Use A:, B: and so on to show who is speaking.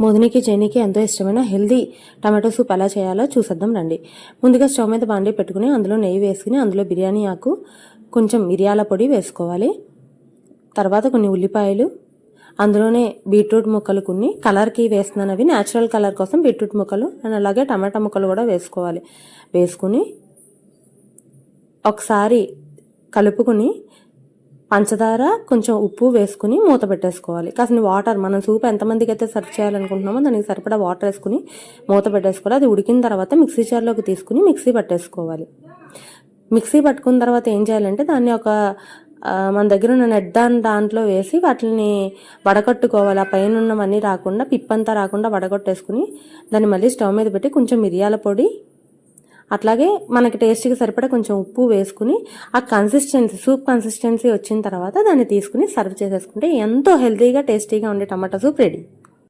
A: మోదినికి జైనికి ఎంతో ఇష్టమైన healthy tomato soup ఎలా చేయాలో చూసేద్దాం రండి. ముందుగా స్టవ్ మీద బాండీ పెట్టుకుని అందులో నెయ్యి వేసుకుని అందులో బిర్యానీ ఆకు, కొంచెం మిరియాల పొడి వేసుకోవాలి. తర్వాత కొన్ని ఉల్లిపాయలు, అందులోనే బీట్రూట్ ముక్కలు కొన్ని కలర్కి వేస్తున్నాను, అవి న్యాచురల్ కలర్ కోసం బీట్రూట్ ముక్కలు అండ్ అలాగే టమాటా ముక్కలు కూడా వేసుకోవాలి. వేసుకుని ఒకసారి కలుపుకుని పంచదార కొంచెం ఉప్పు వేసుకుని మూత పెట్టేసుకోవాలి. కాసిన వాటర్, మనం సూప్ ఎంతమందికి అయితే సర్వ్ చేయాలనుకుంటున్నామో దానికి సరిపడా వాటర్ వేసుకుని మూత పెట్టేసుకోవాలి. అది ఉడికిన తర్వాత మిక్సీ జార్లోకి తీసుకుని మిక్సీ పట్టేసుకోవాలి. మిక్సీ పట్టుకున్న తర్వాత ఏం చేయాలంటే దాన్ని ఒక మన దగ్గర ఉన్న నెట్ దాంట్లో వేసి వాటిని వడకట్టుకోవాలి. ఆ పైన ఉన్నవన్నీ రాకుండా, పిప్పంతా రాకుండా వడగొట్టేసుకుని దాన్ని మళ్ళీ స్టవ్ మీద పెట్టి కొంచెం మిరియాల పొడి, అట్లాగే మనకి టేస్ట్కి సరిపడా కొంచెం ఉప్పు వేసుకుని ఆ కన్సిస్టెన్సీ, సూప్ కన్సిస్టెన్సీ వచ్చిన తర్వాత దాన్ని తీసుకుని సర్వ్ చేసేసుకుంటే ఎంతో హెల్తీగా టేస్టీగా ఉండే టమాటా సూప్ రెడీ.